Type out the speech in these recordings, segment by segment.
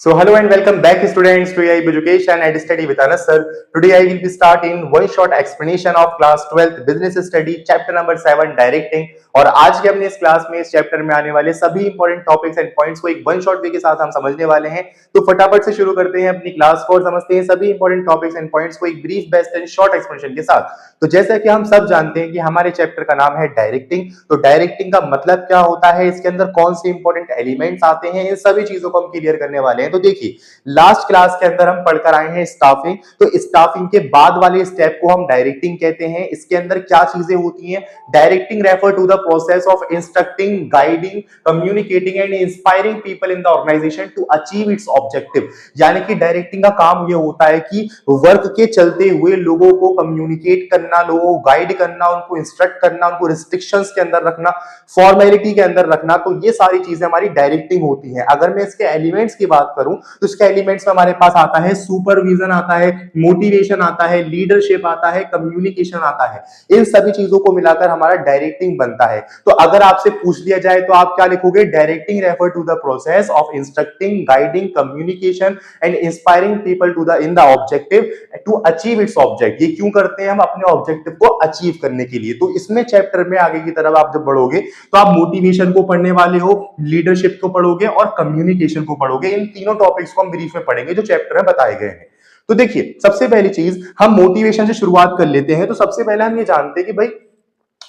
So hello and welcome back students to AI Education and Study with Anas sir. Today I will be starting one short explanation of class 12th business study chapter number 7 directing। और आज के अपने इस class में इस chapter में आने वाले सभी इंपॉर्टेंट टॉपिक्स एंड पॉइंट्स को एक वन शॉट वे के साथ हम समझने वाले हैं। तो फटाफट से शुरू करते हैं अपनी क्लास को और समझते हैं सभी इंपॉर्टेंट टॉपिक्स एंड पॉइंट्स को एक brief best and short explanation के साथ। तो जैसा कि हम सब जानते हैं कि हमारे चैप्टर का नाम है डायरेक्टिंग। तो डायरेक्टिंग का मतलब क्या होता है, इसके अंदर कौन से इंपॉर्टेंट एलिमेंट्स आते हैं, इन सभी चीजों को हम क्लियर करने वाले हैं। तो देखिए, लास्ट क्लास के अंदर हम पढ़कर आए हैं स्टाफिंग। तो स्टाफिंग के बाद वाले स्टेप को हम डायरेक्टिंग कहते हैं। इसके अंदर क्या चीजें होती हैं? Directing refer to the process of instructing, guiding, communicating and inspiring people in the organisation to achieve its objective. यानी कि डायरेक्टिंग का काम यह होता है कि वर्क के चलते हुए लोगों को कम्युनिकेट करना, लोगों को गाइड करना, उनको इंस्ट्रक्ट करना, उनको रिस्ट्रिक्शंस के अंदर रखना, फॉर्मेलिटी के अंदर रखना। तो ये सारी चीजें हमारी डायरेक्टिंग होती हैं। अगर मैं इसके एलिमेंट्स की बात करूं तो इसके एलिमेंट्स में हमारे पास आता है सुपरविजन, आता है मोटिवेशन, आता है लीडरशिप, आता है कम्युनिकेशन, आता है। इन सभी चीजों को मिलाकर हमारा डायरेक्टिंग बनता है। तो अगर आपसे पूछ लिया जाए तो आप क्या लिखोगे? Directing refer to the process of instructing, guiding, communication and inspiring people to the in the objective to achieve its object. ये क्यों करते हैं? हम अपने ऑब्जेक्टिव को अचीव करने के लिए। तो इसमें चैप्टर में आगे की तरफ आप जब बढ़ोगे तो आप मोटिवेशन को पढ़ने वाले हो, लीडरशिप को पढ़ोगे और कम्युनिकेशन को पढ़ोगे। इन तीनों टॉपिक्स को हम ब्रीफ में पढ़ेंगे जो चैप्टर में बताए गए हैं। तो देखिए, सबसे पहली चीज हम मोटिवेशन से शुरुआत कर लेते हैं। तो सबसे पहले हम ये जानते हैं कि भाई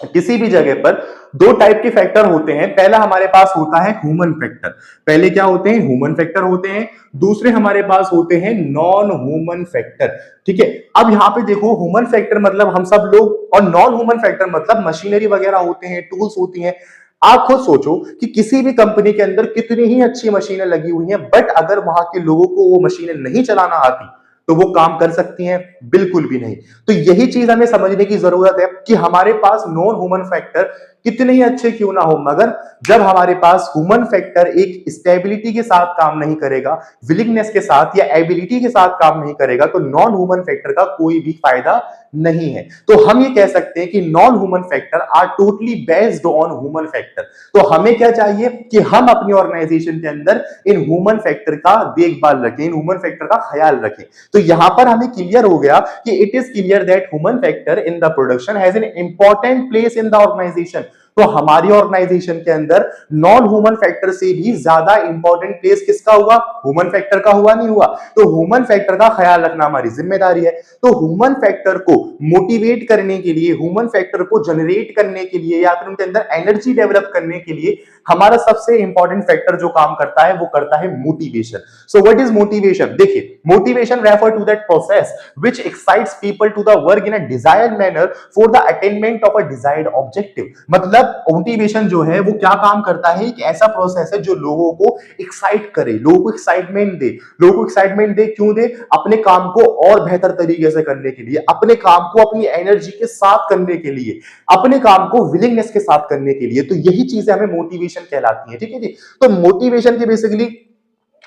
किसी भी जगह पर दो टाइप के फैक्टर होते हैं। पहला हमारे पास होता है ह्यूमन फैक्टर। पहले क्या होते हैं? ह्यूमन फैक्टर होते हैं। दूसरे हमारे पास होते हैं नॉन ह्यूमन फैक्टर। ठीक है, अब यहां पे देखो, ह्यूमन फैक्टर मतलब हम सब लोग, और नॉन ह्यूमन फैक्टर मतलब मशीनरी वगैरह होते हैं, टूल्स होती हैं। आप खुद सोचो कि किसी भी कंपनी के अंदर कितनी ही अच्छी मशीनें लगी हुई हैं, बट अगर वहां के लोगों को वो मशीनें नहीं चलाना आती तो वो काम कर सकती हैं? बिल्कुल भी नहीं। तो यही चीज हमें समझने की जरूरत है कि हमारे पास नॉन ह्यूमन फैक्टर कितने ही अच्छे क्यों ना हो, मगर जब हमारे पास ह्यूमन फैक्टर एक स्टेबिलिटी के साथ काम नहीं करेगा, विलिंगनेस के साथ या एबिलिटी के साथ काम नहीं करेगा, तो नॉन ह्यूमन फैक्टर का कोई भी फायदा नहीं है। तो हम ये कह सकते हैं कि non human factor are totally based on human factor. तो हमें क्या चाहिए कि हम अपनी ऑर्गेनाइजेशन के अंदर इन ह्यूमन फैक्टर का देखभाल रखें, इन ह्यूमन फैक्टर का ख्याल रखें। तो यहां पर हमें क्लियर हो गया कि it is clear that human factor in the production has an important place in the organisation. तो हमारी ऑर्गेनाइजेशन के अंदर नॉन ह्यूमन फैक्टर से भी ज्यादा इंपॉर्टेंट प्लेस किसका हुआ? ह्यूमन फैक्टर का हुआ, नहीं हुआ? तो ह्यूमन फैक्टर का ख्याल रखना हमारी जिम्मेदारी है। तो ह्यूमन फैक्टर को मोटिवेट करने के लिए, ह्यूमन फैक्टर को जनरेट करने के लिए, या फिर उनके अंदर एनर्जी डेवलप करने के लिए हमारा सबसे इंपॉर्टेंट फैक्टर जो काम करता है वो करता है motivation. So what is motivation? देखिए, motivation refer to that process which excites people to the work in a desired manner for the attainment of a desired objective. मतलब मोटिवेशन जो है वो क्या काम करता है? एक ऐसा प्रोसेस है जो लोगों को एक्साइट करे, लोगों को एक्साइटमेंट दे। लोगों को एक्साइटमेंट दे क्यों दे? अपने काम को और बेहतर तरीके से करने के लिए, अपने काम को अपनी एनर्जी के साथ करने के लिए, अपने काम को विलिंगनेस के साथ करने के लिए। तो यही चीजें हमें मोटिवेशन कहलाती है। ठीक है जी। तो मोटिवेशन के बेसिकली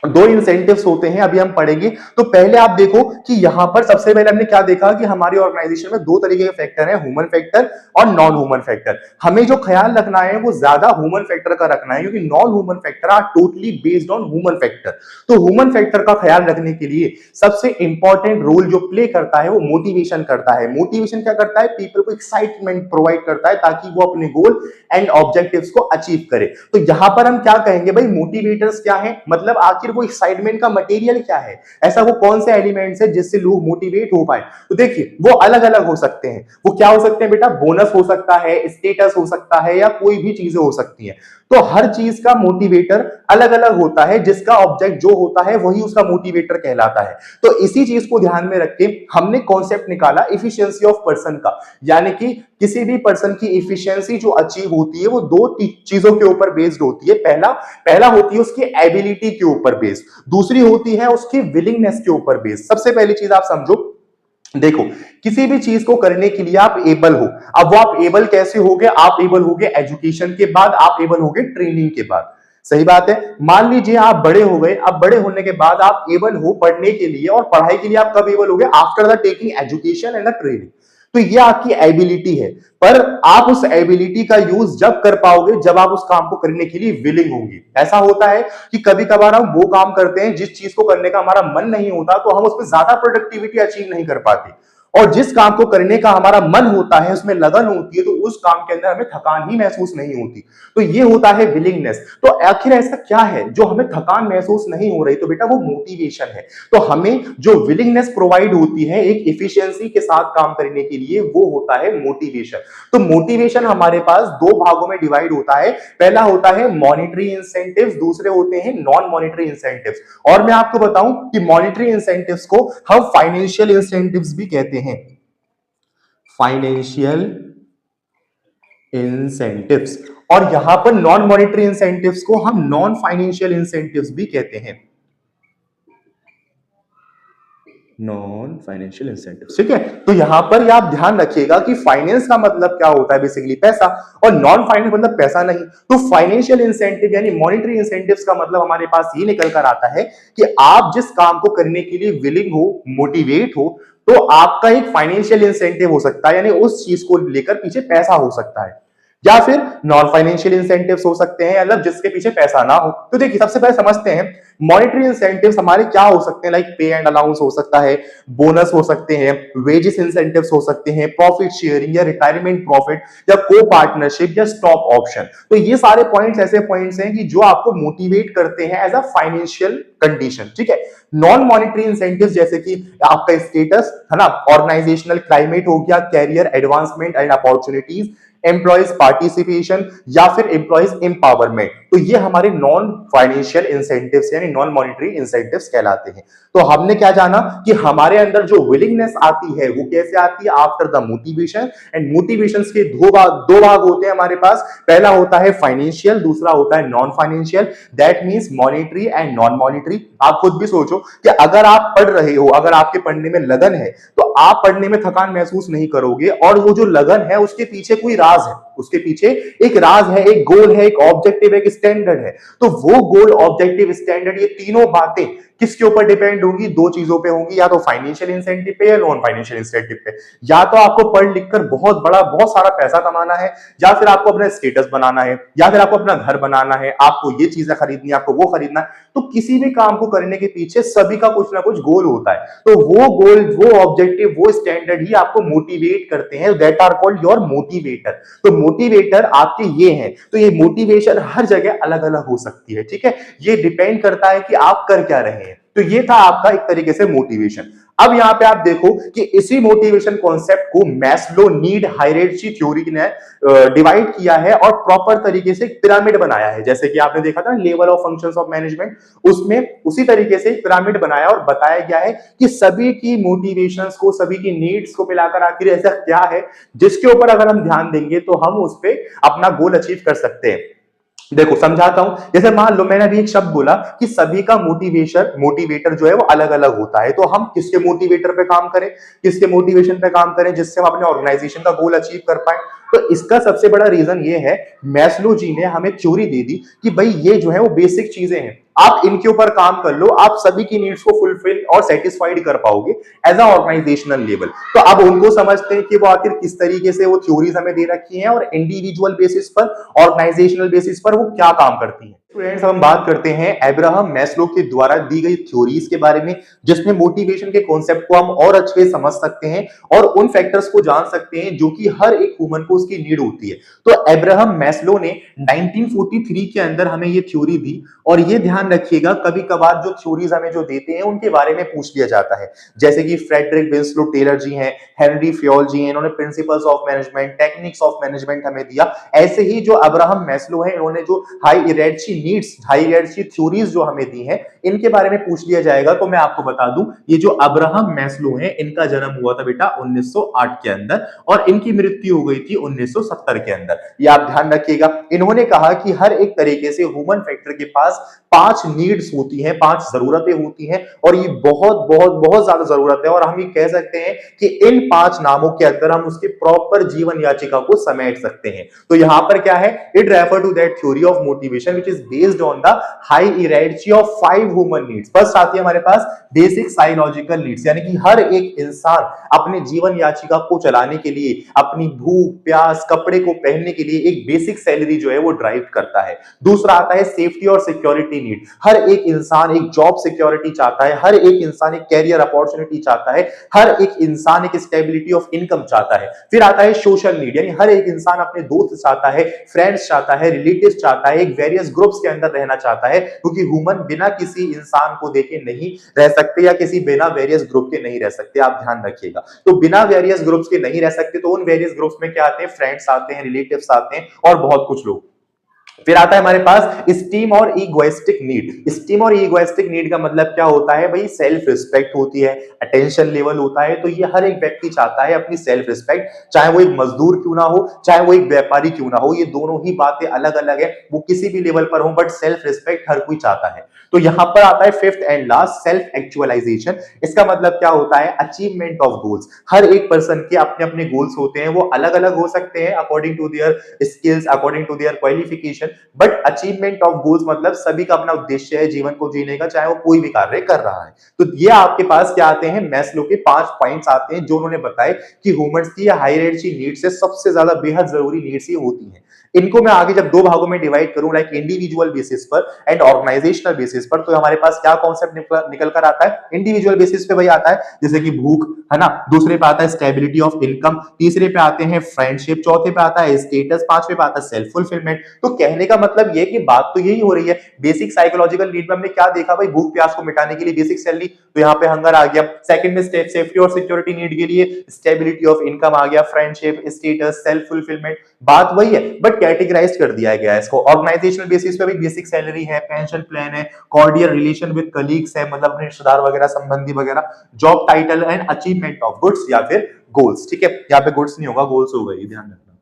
दो इंसेंटिव्स होते हैं, अभी हम पढ़ेंगे। तो पहले आप देखो कि यहां पर सबसे पहले हमने क्या देखा कि हमारी ऑर्गेनाइजेशन में दो तरीके के फैक्टर हैं, ह्यूमन फैक्टर और नॉन ह्यूमन फैक्टर। हमें जो ख्याल रखना है वो ज्यादा ह्यूमन फैक्टर का रखना है, क्योंकि non human factor are totally based on human factor. तो ह्यूमन फैक्टर का ख्याल रखने के लिए सबसे इंपॉर्टेंट रोल जो प्ले करता है वो मोटिवेशन करता है। मोटिवेशन क्या करता है? पीपल को एक्साइटमेंट प्रोवाइड करता है ताकि वो अपने गोल एंड ऑब्जेक्टिव्स को अचीव करे। तो यहां पर हम क्या कहेंगे भाई? मोटिवेटर्स क्या है, मतलब आखिर वो एक्साइटमेंट का मटेरियल क्या है, ऐसा वो कौन से एलिमेंट्स है जिससे लोग मोटिवेट हो पाए? तो देखिए, वो अलग अलग हो सकते हैं। वो क्या हो सकते हैं बेटा? बोनस हो सकता है, स्टेटस हो सकता है, या कोई भी चीजें हो सकती हैं। तो हर चीज का मोटिवेटर अलग अलग होता है, जिसका ऑब्जेक्ट जो होता है वही उसका मोटिवेटर कहलाता है। तो इसी चीज को ध्यान में रख के हमने कॉन्सेप्ट निकाला इफिशियंसी ऑफ पर्सन का। यानी कि किसी भी पर्सन की इफिशियंसी जो अचीव होती है वो दो चीजों के ऊपर बेस्ड होती है। पहला होती है उसकी एबिलिटी के ऊपर बेस्ड, दूसरी होती है उसकी विलिंगनेस के ऊपर बेस्ड। सबसे पहली चीज आप समझो, देखो, किसी भी चीज को करने के लिए आप एबल हो। अब वो आप एबल कैसे होगे? आप एबल होगे एजुकेशन के बाद, आप एबल होगे ट्रेनिंग के बाद। सही बात है। मान लीजिए आप बड़े हो गए, अब बड़े होने के बाद आप एबल हो पढ़ने के लिए, और पढ़ाई के लिए आप कब एबल हो गए? After the taking education and the training. तो ये आपकी एबिलिटी है, पर आप उस एबिलिटी का यूज जब कर पाओगे जब आप उस काम को करने के लिए विलिंग होंगे। ऐसा होता है कि कभी कभार हम वो काम करते हैं जिस चीज को करने का हमारा मन नहीं होता, तो हम उसमें ज्यादा प्रोडक्टिविटी अचीव नहीं कर पाते, और जिस काम को करने का हमारा मन होता है, उसमें लगन होती है, तो उस काम के अंदर हमें थकान ही महसूस नहीं होती। तो ये होता है विलिंगनेस। तो आखिर ऐसा क्या है जो हमें थकान महसूस नहीं हो रही? तो बेटा वो मोटिवेशन है। तो हमें जो विलिंगनेस प्रोवाइड होती है एक इफिशियंसी के साथ काम करने के लिए, वो होता है मोटिवेशन। तो मोटिवेशन हमारे पास दो भागों में डिवाइड होता है। पहला होता है मॉनिटरी इंसेंटिव्स, दूसरे होते हैं नॉन मॉनिटरी इंसेंटिव्स। और मैं आपको बताऊं कि मॉनिटरी इंसेंटिव्स को हम फाइनेंशियल इंसेंटिव्स भी कहते हैं। Financial incentives. और यहां पर नॉन मॉनिटरी इंसेंटिव्स को हम नॉन फाइनेंशियल इंसेंटिव्स भी कहते हैं। नॉन फाइनेंशियल इंसेंटिव्स, ठीक है। तो यहां पर आप ध्यान रखिएगा कि फाइनेंस का मतलब क्या होता है, बेसिकली पैसा, और नॉन फाइनेंस मतलब पैसा नहीं। तो फाइनेंशियल इंसेंटिव यानी मॉनिटरी इंसेंटिव्स का मतलब हमारे पास ये निकल कर आता है कि आप जिस काम को करने के लिए विलिंग हो, मोटिवेट हो, तो आपका एक फाइनेंशियल इंसेंटिव हो सकता है, यानी उस चीज को लेकर पीछे पैसा हो सकता है, या फिर नॉन फाइनेंशियल इंसेंटिव्स हो सकते हैं, मतलब जिसके पीछे पैसा ना हो। तो देखिए सबसे पहले समझते हैं मॉनिटरी इंसेंटिव्स हमारे क्या हो सकते हैं। लाइक पे एंड अलाउंस हो सकता है, बोनस हो सकते हैं, वेजेस इंसेंटिव्स हो सकते हैं, प्रॉफिट शेयरिंग या रिटायरमेंट प्रॉफिट या को पार्टनरशिप या स्टॉक ऑप्शन। तो ये सारे पॉइंट्स ऐसे पॉइंट्स हैं कि जो आपको मोटिवेट करते हैं एज अ फाइनेंशियल कंडीशन, ठीक है। नॉन मॉनिटरी इंसेंटिव्स जैसे कि आपका स्टेटस है ना, ऑर्गेनाइजेशनल क्लाइमेट हो गया, career advancement and opportunities, employees participation या फिर एम्प्लॉइज एम्पावरमेंट। तो ये हमारे नॉन फाइनेंशियल इंसेंटिव्स यानी नॉन मॉनिटरी इंसेंटिव्स कहलाते हैं। तो हमने क्या जाना कि हमारे अंदर जो विलिंगनेस आती है वो कैसे आती है? After the motivation. And motivations के दो भाग होते हैं हमारे पास। पहला होता है फाइनेंशियल, दूसरा होता है non financial. That means monetary and non monetary. आप खुद भी सोचो कि अगर आप पढ़ रहे हो, अगर आपके पढ़ने में लगन है, तो आप पढ़ने में थकान महसूस नहीं करोगे, और वो जो लगन है उसके पीछे कोई राज है, उसके पीछे एक राज है, एक गोल है, एक ऑब्जेक्टिव, एक स्टैंडर्ड है। तो वो गोल, ऑब्जेक्टिव, स्टैंडर्ड, ये तीनों बातें किसके ऊपर डिपेंड होंगी? दो चीजों पे होंगी, या तो फाइनेंशियल इंसेंटिव पे या नॉन फाइनेंशियल इंसेंटिव पे। या तो आपको पढ़ लिखकर बहुत सारा पैसा कमाना है, या फिर आपको अपना स्टेटस बनाना है, या फिर आपको अपना घर बनाना है, आपको ये चीजें खरीदनी है, आपको वो खरीदना है। तो किसी भी काम को करने के पीछे सभी का कुछ ना कुछ गोल होता है। तो वो गोल, वो ऑब्जेक्टिव, वो स्टैंडर्ड ही आपको मोटिवेट करते हैं। That are called your motivator. तो मोटिवेटर आपके ये हैं। तो ये मोटिवेशन हर जगह अलग अलग हो सकती है, ठीक है। ये डिपेंड करता है कि आप कर क्या रहे हैं। तो ये था आपका एक तरीके से मोटिवेशन। अब यहां पे आप देखो कि इसी मोटिवेशन कॉन्सेप्ट को मैस्लो नीड हायरार्की थ्योरी ने डिवाइड किया है और प्रॉपर तरीके से एक पिरामिड बनाया है। जैसे कि आपने देखा था level of functions of management, उसमें उसी तरीके से एक पिरामिड बनाया और बताया गया है कि सभी की मोटिवेशंस को, सभी की नीड्स को मिलाकर आखिर ऐसा क्या है जिसके ऊपर अगर हम ध्यान देंगे तो हम उस पर अपना गोल अचीव कर सकते हैं। देखो समझाता हूं। जैसे मान लो मैंने अभी एक शब्द बोला कि सभी का मोटिवेटर जो है वो अलग अलग होता है। तो हम किसके मोटिवेटर पे काम करें, किसके मोटिवेशन पे काम करें जिससे हम अपने ऑर्गेनाइजेशन का गोल अचीव कर पाए? तो इसका सबसे बड़ा रीजन ये है, मैस्लो जी ने हमें थ्योरी दे दी कि भाई ये जो है वो बेसिक चीजें हैं, आप इनके ऊपर काम कर लो, आप सभी की नीड्स को फुलफिल और सेटिस्फाइड कर पाओगे एज अ ऑर्गेनाइजेशनल लेवल। तो अब उनको समझते हैं कि वो आखिर किस तरीके से वो थ्योरीज हमें दे रखी हैं और इंडिविजुअल बेसिस पर, ऑर्गेनाइजेशनल बेसिस पर वो क्या काम करती हैं। स्टूडेंट्स, हम बात करते हैं अब्राहम मैस्लो के द्वारा दी गई थ्योरीज के बारे में, जिसमें मोटिवेशन के कॉन्सेप्ट को हम और अच्छे से समझ सकते हैं और उन फैक्टर्स को जान सकते हैं जो कि हर एक ह्यूमन को उसकी नीड होती है। तो अब्राहम मैस्लो ने 1943 के अंदर हमें ये थ्योरी दी। और ये ध्यान रखिएगा, कभी कभार जो थ्योरीज हमें जो देते हैं उनके बारे में पूछ लिया जाता है। जैसे कि फ्रेडरिक विंसलो टेलर जी हैं, हेनरी फ्योल जी हैं, इन्होंने principles of management, techniques of management हमें दिया। ऐसे ही जो अब्राहम मैस्लो है, इन्होंने जो हायरार्की नीड्स, हायरार्की थ्योरीज जो हमें दी हैं, इनके बारे में पूछ लिया जाएगा। तो मैं आपको बता दूं, ये जो अब्राहम मैस्लो है, इनका जन्म हुआ था बेटा 1908 के अंदर और इनकी मृत्यु हो गई थी 1970 के अंदर। ये आप ध्यान रखिएगा। इन्होंने कहा कि हर एक तरीके से ह्यूमन फैक्टर के पास 5 नीड्स होती हैं, 5 जरूरतें होती हैं और ये बहुत बहुत बहुत ज्यादा जरूरत है और हम ये कह सकते हैं कि इन 5 नामों के अंदर हम उसके प्रॉपर जीवन याचिका को समेट सकते हैं। तो यहां पर क्या है, it refer to that theory of motivation which is based on the high hierarchy of 5 human needs. First आती है हमारे पास बेसिक साइकोलॉजिकल नीड्स, यानी कि हर एक इंसान अपने जीवन याचिका को चलाने के लिए, अपनी भूख प्यास कपड़े को पहनने के लिए एक बेसिक सैलरी जो है वो ड्राइव करता है। दूसरा आता है सेफ्टी और सिक्योरिटी नीड, हर एक इंसान एक जॉब सिक्योरिटी चाहता है, हर एक इंसान एक कैरियर अपॉर्चुनिटी चाहता है, हर एक इंसान एक स्टेबिलिटी ऑफ इनकम चाहता है। फिर आता है सोशल नीड, यानी हर एक इंसान अपने दोस्त चाहता है, फ्रेंड्स चाहता है, रिलेटिव्स चाहता है, एक वेरियस ग्रुप्स के अंदर रहना चाहता है, क्योंकि ह्यूमन बिना किसी इंसान को देखे नहीं रह सकते या किसी बिना वेरियस ग्रुप के नहीं रह सकते, आप ध्यान रखिएगा। तो बिना वेरियस ग्रुप्स के नहीं रह सकते, तो उन वेरियस ग्रुप्स में क्या आते हैं, फ्रेंड्स आते हैं, रिलेटिव्स आते हैं और बहुत कुछ लोग। फिर आता है हमारे पास स्टीम और इगोइस्टिक नीड। स्टीम और इगोइस्टिक नीड का मतलब क्या होता है भाई, सेल्फ रिस्पेक्ट होती है, अटेंशन लेवल होता है। तो ये हर एक व्यक्ति चाहता है अपनी सेल्फ रिस्पेक्ट, चाहे वो एक मजदूर क्यों ना हो, चाहे वो एक व्यापारी क्यों ना हो, ये दोनों ही बातें अलग अलग है, वो किसी भी लेवल पर हो, बट सेल्फ रिस्पेक्ट हर कोई चाहता है। तो यहां पर आता है fifth and last, self actualisation. इसका मतलब क्या होता है, अचीवमेंट ऑफ गोल्स। हर एक पर्सन के अपने अपने गोल्स होते हैं, वो अलग अलग हो सकते हैं according to their skills, according to their qualification, but achievement of goals मतलब सभी का अपना उद्देश्य है जीवन को जीने का, चाहे वो कोई भी कार्य कर रहा है। तो ये आपके पास क्या आते हैं, मैस्लो के 5 पॉइंट्स आते हैं जो उन्होंने बताए कि ह्यूमंस की हायरार्की नीड्स से सबसे ज्यादा बेहद जरूरी नीड्स ये होती हैं। इनको मैं आगे जब 2 भागों में डिवाइड करूं, लाइक इंडिविजुअल बेसिस पर एंड ऑर्गेनाइजेशनल बेसिस पर, तो हमारे पास क्या कॉन्सेप्ट निकल कर आता है। इंडिविजुअल बेसिस पे भाई आता है जैसे कि भूख, है ना, दूसरे पे आता है स्टेबिलिटी ऑफ इनकम, तीसरे पे आते हैं फ्रेंडशिप, चौथे पे आता है स्टेटस, पांचवे पे आता है सेल्फ फुलफिलमेंट। तो कहने का मतलब ये कि बात तो यही हो रही है, बेसिक साइकोलॉजिकल नीड में हमने क्या देखा भाई, भूख प्यास को मिटाने के लिए बेसिक सैलरी, तो यहाँ पे हंगर आ गया। सेकंड में सेफ्टी और सिक्योरिटी नीड के लिए स्टेबिलिटी ऑफ इनकम आ गया, फ्रेंडशिप, स्टेटस, सेल्फ फुलफिलमेंट, बात वही है बट कैटेगराइज कर दिया गया है इसको। ऑर्गेनाइजेशनल बेसिस पे भी बेसिक सैलरी है, पेंशन प्लान है, कॉर्डियल रिलेशन विद कलीग्स है, मतलब अपने रिश्तेदार वगैरह संबंधी वगैरह, job title and achievement of goods या फिर गोल्स। ठीक है, यहाँ पे गुड्स नहीं होगा, गोल्स होगा, ये ध्यान रखना,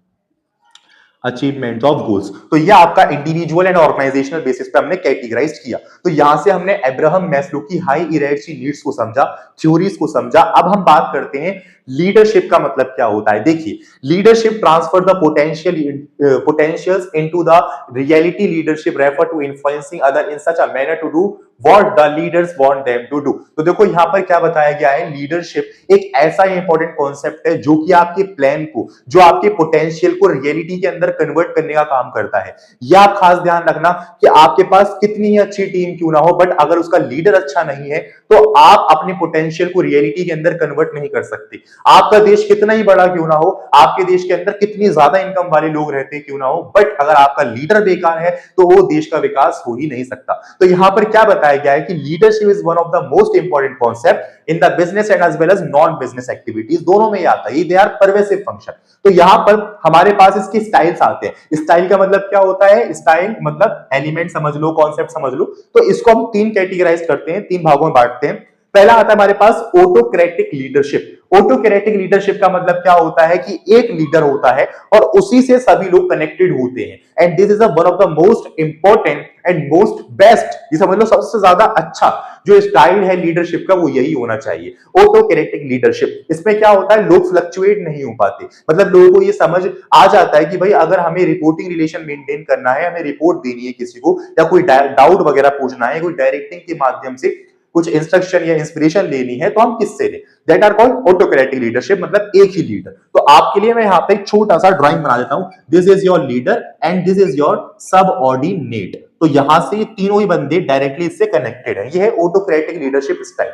अचीवमेंट ऑफ गोल्स। तो ये आपका इंडिविजुअल एंड ऑर्गेनाइजेशनल बेसिस पे हमने कैटेगराइज किया। तो यहां से हमने अब्राहम मैस्लो की हाई हायरार्की नीड्स को समझा, थ्योरीज को समझा। अब हम बात करते हैं लीडरशिप का मतलब क्या होता है। देखिए, leadership transfer the potentials into the reality. Leadership refer to influencing other in such a manner to do what the leaders want them to do. तो देखो यहां पर क्या बताया गया है, लीडरशिप एक ऐसा इंपॉर्टेंट कॉन्सेप्ट है जो कि आपके प्लान को, जो आपके पोटेंशियल को रियलिटी के अंदर कन्वर्ट करने का काम करता है। यह आप खास ध्यान रखना कि आपके पास कितनी ही अच्छी टीम क्यों ना हो, बट अगर उसका लीडर अच्छा नहीं है तो आप अपने पोटेंशियल को रियलिटी के अंदर कन्वर्ट नहीं कर सकते। आपका देश कितना ही बड़ा क्यों ना हो, आपके देश के अंदर कितनी ज्यादा इनकम वाले लोग रहते क्यों ना हो, बट अगर आपका लीडर बेकार है तो वो देश का विकास हो ही नहीं सकता। तो यहां पर क्या बताया गया है कि leadership is one of the most important concept in the business and as well as non business activities, दोनों में ही आता है, दे आर परवेसिव फंक्शन। तो यहां पर हमारे पास इसके स्टाइल्स आते हैं। स्टाइल का मतलब क्या होता है, स्टाइल मतलब एलिमेंट समझ लो, कॉन्सेप्ट समझ लो। तो इसको हम 3 कैटेगराइज करते हैं, 3 भागों में बांटते हैं। पहला आता है हमारे पास ऑटोक्रेटिक लीडरशिप। ऑटोक्रेटिक लीडरशिप का मतलब क्या होता है कि एक लीडर होता है और उसी से सभी लोग कनेक्टेड होते हैं, and this is one of the most important and most best, ये समझ लो सबसे ज्यादा अच्छा जो स्टाइल है लीडरशिप का, वो यही होना चाहिए, ऑटोक्रेटिक लीडरशिप। इसमें क्या होता है, लोग फ्लक्चुएट नहीं हो पाते, मतलब लोगों को ये समझ आ जाता है कि भाई अगर हमें रिपोर्टिंग रिलेशन मेंटेन करना है, हमें रिपोर्ट देनी है किसी को, या कोई डाउट वगैरह पूछना है, कोई डायरेक्टिंग के माध्यम से कुछ इंस्ट्रक्शन या इंस्पिरेशन लेनी है, तो हम किससे लें, that are called autocratic leadership, मतलब एक ही लीडर। तो आपके लिए मैं यहां पे एक छोटा सा ड्राइंग बना देता हूं, this is your leader and this is your subordinate. तो यहां से ये तीनों ही बंदे डायरेक्टली इससे कनेक्टेड है, ये है ऑटोक्रेटिक लीडरशिप स्टाइल।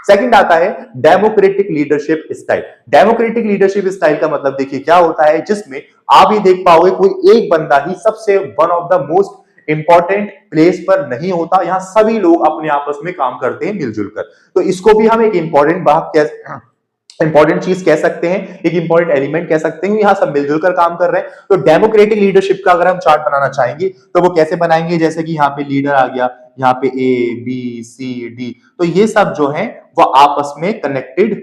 सेकंड आता है democratic leadership style. Democratic leadership style का मतलब देखिए क्या होता है, जिसमें आप ये देख पाओगे कोई एक बंदा ही सबसे one of the most important place पर नहीं होता, यहां सभी लोग अपने आपस में काम करते हैं मिलजुल कर। तो इसको भी हम एक इंपॉर्टेंट बात इंपॉर्टेंट चीज कह सकते हैं, एक इंपॉर्टेंट एलिमेंट कह सकते हैं, यहां सब मिलजुल कर काम कर रहे हैं। तो डेमोक्रेटिक लीडरशिप का अगर हम चार्ट बनाना चाहेंगे तो वो कैसे बनाएंगे, जैसे कि यहाँ पे लीडर आ गया, यहाँ पे ए बी सी डी, तो ये सब जो है वो आपस में कनेक्टेड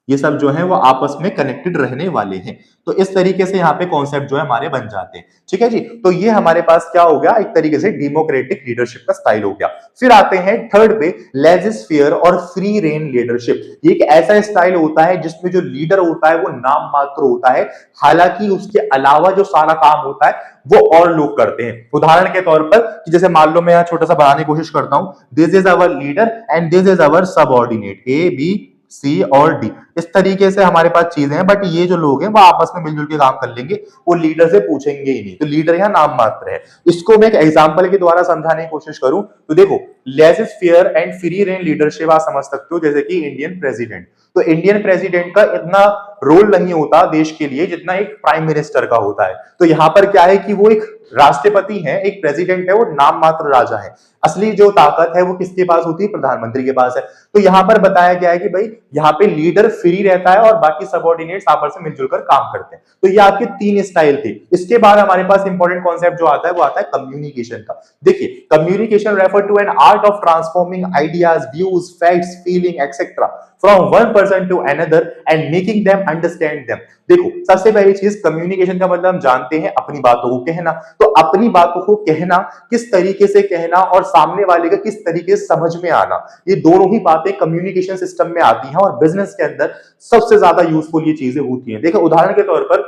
ये सब जो है वो आपस में कनेक्टेड रहने वाले हैं। तो इस तरीके से यहाँ पे कॉन्सेप्ट जो है हमारे बन जाते हैं। ठीक है जी, तो ये हमारे पास क्या हो गया, एक तरीके से डेमोक्रेटिक लीडरशिप का स्टाइल हो गया। फिर आते हैं थर्ड पे, लेजिस्फेयर और फ्री रेन लीडरशिप। ये एक ऐसा स्टाइल होता है जिसमें जो लीडर होता है वो नाम मात्र होता है, हालांकि उसके अलावा जो सारा काम होता है वो और लोग करते हैं। उदाहरण के तौर पर कि जैसे मान लो मैं यहाँ छोटा सा बनाने की कोशिश करता हूं, this is our leader and this is our subordinate, A B C और डी। इस तरीके से हमारे पास चीजें हैं, बट ये जो लोग हैं वो आपस में मिलजुल के काम कर लेंगे, वो लीडर से पूछेंगे ही नहीं। तो लीडर यहाँ नाम मात्र है। इसको मैं एक एग्जांपल के द्वारा समझाने की कोशिश करूं तो देखो, लेजिस्फेयर एंड फ्री रेन लीडरशिप आप समझ सकते हो, जैसे कि इंडियन प्रेसिडेंट। तो इंडियन प्रेसिडेंट का इतना रोल नहीं होता देश के लिए जितना एक प्राइम मिनिस्टर का होता है। तो यहां पर क्या है कि वो एक राष्ट्रपति है, एक प्रेसिडेंट है, वो नाम मात्र राजा है। असली जो ताकत है वो किसके पास होती है, प्रधानमंत्री के पास है। तो यहां पर बताया गया है कि भाई यहाँ पे लीडर फ्री रहता है और बाकी सबऑर्डिनेट्स आपस में मिलजुल कर काम करते हैं। तो ये आपके तीन स्टाइल थे। इसके बाद हमारे पास इंपॉर्टेंट कॉन्सेप्ट जो आता है वो आता है कम्युनिकेशन का। देखिए, communication refer to an art of transforming ideas, views, facts, feeling etcetera from one person to another and making them understand them. देखो, सबसे पहली चीज कम्युनिकेशन का मतलब हम जानते हैं अपनी बातों को कहना। तो अपनी बातों को कहना, किस तरीके से कहना और सामने वाले का किस तरीके से समझ में आना, ये दोनों ही बातें कम्युनिकेशन सिस्टम में आती हैं और बिजनेस के अंदर सबसे ज्यादा यूजफुल ये चीजें होती हैं। देखो, उदाहरण के तौर पर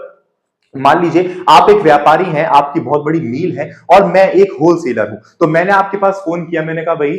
मान लीजिए आप एक व्यापारी हैं, आपकी बहुत बड़ी मील है और मैं एक होलसेलर हूं। तो मैंने आपके पास फोन किया, मैंने कहा भाई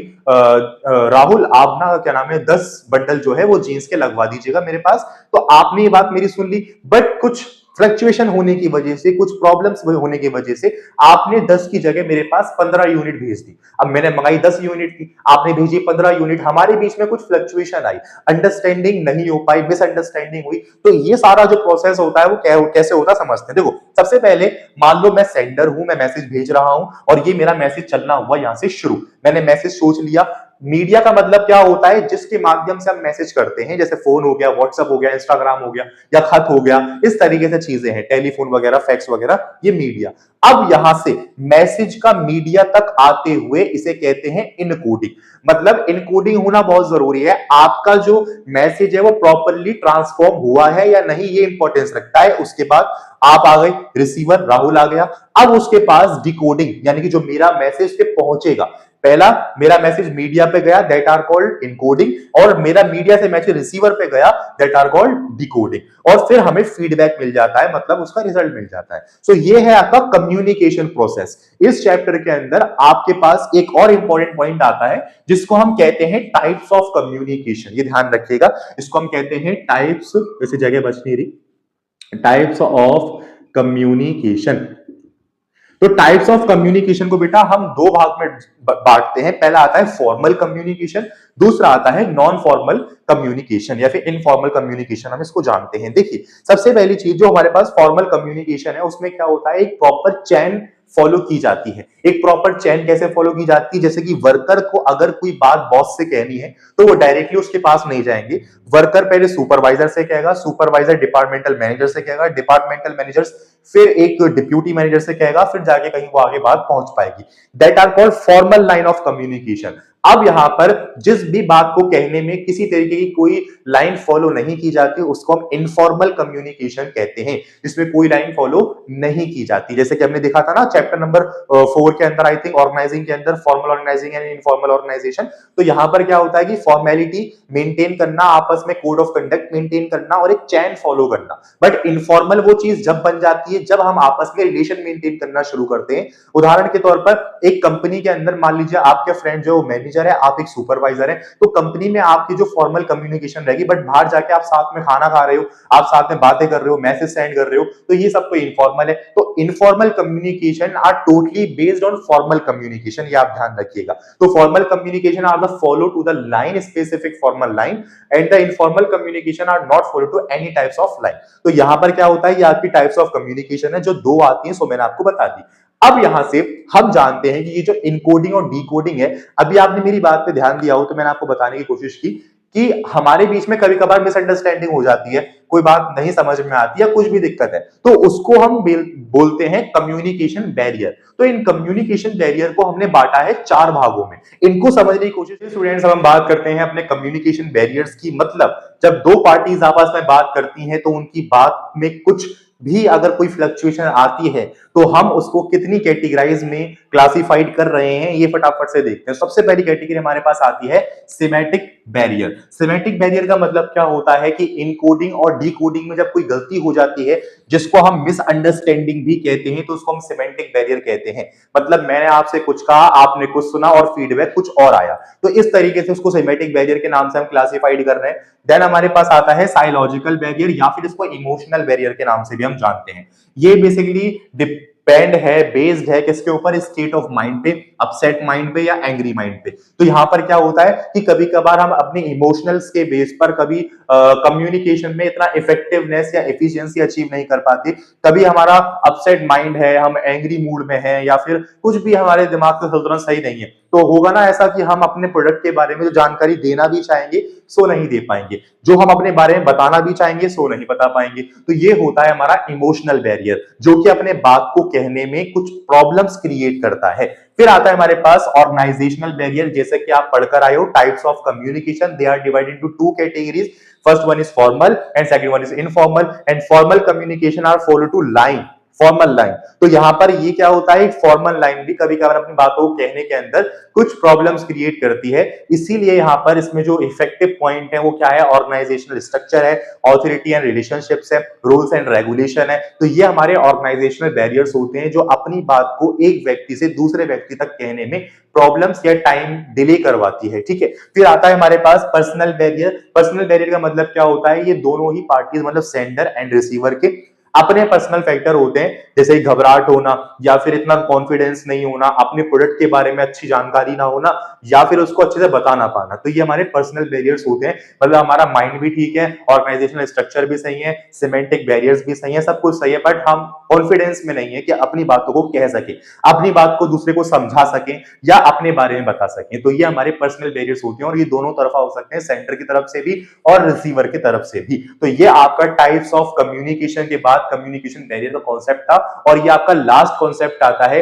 राहुल, आप ना क्या नाम है 10 बंडल जो है वो जीन्स के लगवा दीजिएगा मेरे पास। तो आपने ये बात मेरी सुन ली, बट कुछ फ्लक्चुएशन होने की वजह से, कुछ प्रॉब्लम्स होने की वजह से आपने 10 की जगह मेरे पास 15 यूनिट भेज दी। अब मैंने मंगाई 10 यूनिट की, आपने भेजी 15 यूनिट, हमारे बीच में कुछ फ्लक्चुएशन आई, अंडरस्टैंडिंग नहीं हो पाई, मिसअंडरस्टैंडिंग हुई। तो ये सारा जो प्रोसेस होता है वो कैसे होता है समझते हैं। देखो, सबसे पहले मान लो मैं सेंडर हूं, मैं मैसेज भेज रहा हूं और ये मेरा मैसेज चलना हुआ यहां से शुरू। मैंने मैसेज सोच लिया। मीडिया का मतलब क्या होता है, जिसके माध्यम से हम मैसेज करते हैं, जैसे फोन हो गया, व्हाट्सएप हो गया, इंस्टाग्राम हो गया या खत हो गया, इस तरीके से चीजें हैं, टेलीफोन वगैरह, फैक्स वगैरह, ये मीडिया। अब यहां से मैसेज का मीडिया तक आते हुए इसे कहते हैं इनकोडिंग। मतलब इनकोडिंग होना बहुत जरूरी है। आपका जो मैसेज है वो प्रॉपरली ट्रांसफॉर्म हुआ है या नहीं, ये इंपॉर्टेंस रखता है। उसके बाद आप आ गए, रिसीवर राहुल आ गया। अब उसके पास डिकोडिंग, यानी कि जो मेरा मैसेज पे पहुंचेगा, पहला मेरा मैसेज मीडिया पे गया, दैट आर कॉल्ड इनकोडिंग, और मेरा मीडिया से मैसेज रिसीवर पे गया, दैट आर कॉल्ड डिकोडिंग। और फिर हमें फीडबैक मिल जाता है, मतलब उसका रिजल्ट मिल जाता है। सो ये है आपका कम्युनिकेशन प्रोसेस। इस चैप्टर के अंदर आपके पास एक और इंपॉर्टेंट पॉइंट आता है जिसको हम कहते हैं टाइप्स ऑफ कम्युनिकेशन। ये ध्यान रखिएगा, इसको हम कहते हैं टाइप्स, वैसे जगह बच नहीं रही, टाइप्स ऑफ कम्युनिकेशन। तो टाइप्स ऑफ कम्युनिकेशन को बेटा हम दो भाग में बांटते हैं। पहला आता है फॉर्मल कम्युनिकेशन, दूसरा आता है नॉन फॉर्मल कम्युनिकेशन या फिर इनफॉर्मल कम्युनिकेशन, हम इसको जानते हैं। देखिए, सबसे पहली चीज जो हमारे पास फॉर्मल कम्युनिकेशन है उसमें क्या होता है, एक प्रॉपर चैन फॉलो की जाती है। एक प्रॉपर चैन कैसे फॉलो की जाती है, जैसे कि वर्कर को अगर कोई बात बॉस से कहनी है तो वो डायरेक्टली उसके पास नहीं जाएंगे। वर्कर पहले सुपरवाइजर से कहेगा, सुपरवाइजर डिपार्टमेंटल मैनेजर से कहेगा, डिपार्टमेंटल मैनेजर फिर एक डिप्यूटी मैनेजर से कहेगा, फिर जाके कहीं वो आगे बात पहुंच पाएगी। That are called formal line of communication. अब यहां पर जिस भी बात को कहने में किसी तरीके की कोई लाइन फॉलो नहीं की जाती, उसको हम इनफॉर्मल कम्युनिकेशन कहते हैं, जिसमें कोई लाइन फॉलो नहीं की जाती। जैसे कि हमने देखा था ना चैप्टर नंबर 4 के अंदर, आई थिंक ऑर्गेनाइजिंग के अंदर, formal organising and informal organisation. तो यहां पर क्या होता है कि फॉर्मेलिटी मेंटेन करना, आपस में कोड ऑफ कंडक्ट मेंटेन करना और एक चैन फॉलो करना। बट इनफॉर्मल वो चीज जब बन जाती है जब हम आपस में रिलेशन मेंटेन करना शुरू करते हैं। उदाहरण के तौर पर एक कंपनी के अंदर मान लीजिए आपके फ्रेंड जो मैनेजर है, आप एक सुपरवाइजर है, तो कंपनी में आपकी जो फॉर्मल कम्युनिकेशन रहेगी, बट बाहर जाके आप साथ में खाना खा रहे हो, आप साथ में बातें कर रहे हो, मैसेज सेंड कर रहे हो, तो ये सब तो इनफॉर्मल है। तो informal communication are totally based on formal communication, ये आप ध्यान रखिएगा। तो formal communication are the follow to the line, specific formal line, and the informal communication are not follow to any types of line. तो यहां पर क्या होता है, ये आपकी टाइप्स ऑफ कम्युनिकेशन है जो दो आती है, सो मैंने आपको बता दी। अब यहां से हम जानते हैं कि ये जो इनकोडिंग और डिकोडिंग है, अभी आपने मेरी बात पे ध्यान दिया हो तो मैंने आपको बताने की कोशिश की, कि हमारे बीच में कभी कभार मिसअंडरस्टैंडिंग हो जाती है, कोई बात नहीं समझ में आती या कुछ भी दिक्कत है, तो उसको हम बोलते हैं कम्युनिकेशन बैरियर। तो इन कम्युनिकेशन बैरियर को हमने बांटा है 4 भागों में, इनको समझने की कोशिश। स्टूडेंट्स, हम बात करते हैं अपने कम्युनिकेशन बैरियर्स की। मतलब जब दो पार्टीज आपस में बात करती हैं तो उनकी बात में कुछ भी अगर कोई फ्लक्चुएशन आती है तो हम उसको कितनी कैटेगराइज में क्लासिफाइड कर रहे हैं, ये फटाफट से देखते हैं। सबसे पहली कैटेगरी हमारे पास आती है सिमेटिक बैरियर। सिमेटिक बैरियर का मतलब क्या होता है कि इनकोडिंग और डिकोडिंग में जब कोई गलती हो जाती है, जिसको हम मिसअंडरस्टैंडिंग भी कहते हैं, तो उसको हम सिमेंटिक बैरियर कहते हैं। मतलब मैंने आपसे कुछ कहा, आपने कुछ सुना और फीडबैक कुछ और आया, तो इस तरीके से उसको सिमेटिक बैरियर के नाम से हम क्लासिफाइड कर रहे हैं। देन हमारे पास आता है साइकोलॉजिकल बैरियर, या फिर इसको इमोशनल बैरियर के नाम से भी हम जानते हैं। ये बेसिकली डिपेंड है, बेस्ड है किसके ऊपर, स्टेट ऑफ माइंड पे, अपसेट माइंड पे या एंग्री माइंड पे। तो यहां पर क्या होता है कि कभी कभार हम अपने इमोशनल्स के बेस पर कभी कम्युनिकेशन में इतना इफेक्टिवनेस या एफिशिएंसी अचीव नहीं कर पाते। कभी हमारा अपसेट माइंड है, हम एंग्री मूड में हैं, या फिर कुछ भी हमारे दिमाग का संतुलन सही नहीं है, तो होगा ना ऐसा कि हम अपने प्रोडक्ट के बारे में जो जानकारी देना भी चाहेंगे सो नहीं दे पाएंगे, जो हम अपने बारे में बताना भी चाहेंगे सो नहीं बता पाएंगे। तो ये होता है हमारा इमोशनल बैरियर, जो कि अपने बात को कहने में कुछ प्रॉब्लम्स क्रिएट करता है। फिर आता है हमारे पास ऑर्गेनाइजेशनल बैरियर। जैसे कि आप पढ़कर आए हो, types of communication, they are divided into 2 categories. First one is formal and second one is informal, and formal communication are follow to line, formal line. तो यहां पर ये क्या होता है, फॉर्मल लाइन भी कभी कभार अपनी बातों को कहने के अंदर कुछ प्रॉब्लम्स क्रिएट करती है। इसीलिए यहां पर इसमें जो इफेक्टिव पॉइंट है वो क्या है, ऑर्गेनाइजेशनल स्ट्रक्चर है, ऑथोरिटी एंड रिलेशनशिप्स है, रूल्स एंड रेगुलेशन है। तो ये हमारे ऑर्गेनाइजेशनल बैरियर्स होते हैं जो अपनी बात को एक व्यक्ति से दूसरे व्यक्ति तक कहने में प्रॉब्लम्स या टाइम डिले करवाती है। ठीक है। फिर आता है हमारे पास पर्सनल बैरियर। पर्सनल बैरियर का मतलब क्या होता है, ये दोनों ही पार्टीज मतलब सेंडर एंड रिसीवर के अपने पर्सनल फैक्टर होते हैं, जैसे घबराहट होना, या फिर इतना कॉन्फिडेंस नहीं होना, अपने प्रोडक्ट के बारे में अच्छी जानकारी ना होना, या फिर उसको अच्छे से बता ना पाना। तो ये हमारे पर्सनल बैरियर्स होते हैं। मतलब हमारा माइंड भी ठीक है, ऑर्गेनाइजेशनल स्ट्रक्चर भी सही है, सिमेंटिक बैरियर्स भी सही है, सब कुछ सही है, बट हम कॉन्फिडेंस में नहीं है कि अपनी बातों को कह सके, अपनी बात को दूसरे को समझा सके या अपने बारे में बता सके। तो ये हमारे पर्सनल बैरियर्स होते हैं, और ये दोनों तरफा हो सकते हैं, सेंटर की तरफ से भी और रिसीवर की तरफ से भी। तो ये आपका टाइप्स ऑफ कम्युनिकेशन के बाद कम्युनिकेशन बैरियर का कॉन्सेप्ट था, और ये आपका लास्ट कॉन्सेप्ट आता है।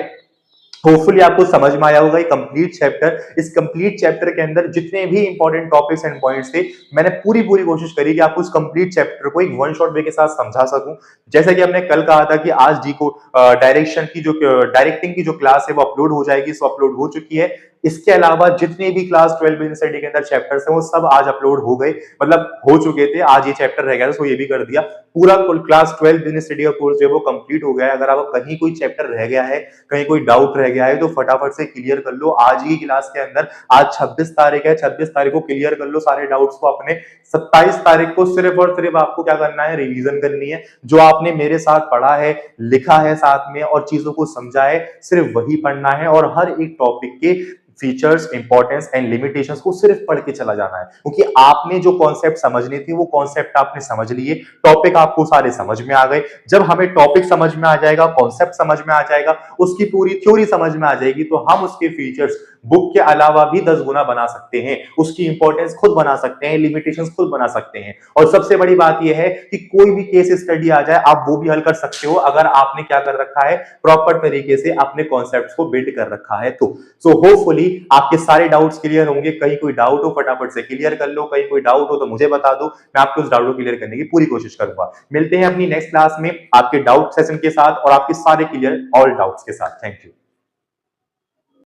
होपफुली आपको समझ में आया होगा ये कंप्लीट चैप्टर। इस कंप्लीट चैप्टर के अंदर जितने भी इंपॉर्टेंट टॉपिक्स एंड पॉइंट्स थे, मैंने पूरी कोशिश करी कि आपको इस कंप्लीट चैप्टर को एक वन शॉट वे के साथ समझा सकूं। जैसा कि हमने कल कहा था कि आज जी को डायरेक्टिंग की जो क्लास है वो अपलोड हो जाएगी, सो अपलोड हो चुकी है। इसके अलावा जितने भी क्लास 12 बिजनेस स्टडी के अंदर चैप्टर्स हैं वो सब आज अपलोड हो गए, मतलब हो चुके थे। आज ये चैप्टर रह गया था, सो ये भी कर दिया। पूरा क्लास 12 बिजनेस स्टडी का कोर्स जो है वो कंप्लीट हो गया है। अगर आपको कहीं कोई चैप्टर रह गया है, कहीं कोई डाउट रह गया है, तो फटाफट से क्लियर कर लो आज ही क्लास के अंदर। आज 26 तारीख है, 26 तारीख को क्लियर कर लो सारे डाउट्स को अपने। 27 तारीख को सिर्फ और सिर्फ आपको क्या करना है, रिवीजन करनी है। जो आपने मेरे साथ पढ़ा है, लिखा है साथ में और चीजों को समझा है, सिर्फ वही पढ़ना है, और हर एक टॉपिक के फीचर्स, इंपॉर्टेंस एंड लिमिटेशंस को सिर्फ पढ़ के चला जाना है। क्योंकि आपने जो कॉन्सेप्ट समझने थे वो कॉन्सेप्ट आपने समझ लिए, टॉपिक आपको सारे समझ में आ गए। जब हमें टॉपिक समझ में आ जाएगा, कॉन्सेप्ट समझ में आ जाएगा, उसकी पूरी थ्योरी समझ में आ जाएगी, तो हम उसके फीचर्स बुक के अलावा भी 10 गुना बना सकते हैं, उसकी इंपॉर्टेंस खुद बना सकते हैं, लिमिटेशंस खुद बना सकते हैं। और सबसे बड़ी बात यह है कि कोई भी केस स्टडी आ जाए आप वो भी हल कर सकते हो, अगर आपने क्या कर रखा है, प्रॉपर तरीके से अपने कॉन्सेप्ट्स को बिल्ड कर रखा है। तो सो होपफुली आपके सारे डाउट्स क्लियर होंगे। कहीं कोई डाउट हो फटाफट से क्लियर कर लो, कहीं कोई डाउट हो तो मुझे बता दो, मैं आपको उस डाउट को क्लियर करने की पूरी कोशिश करूंगा। मिलते हैं अपनी नेक्स्ट क्लास में आपके डाउट सेशन के साथ और आपके सारे क्लियर ऑल डाउट्स के साथ। Thank you.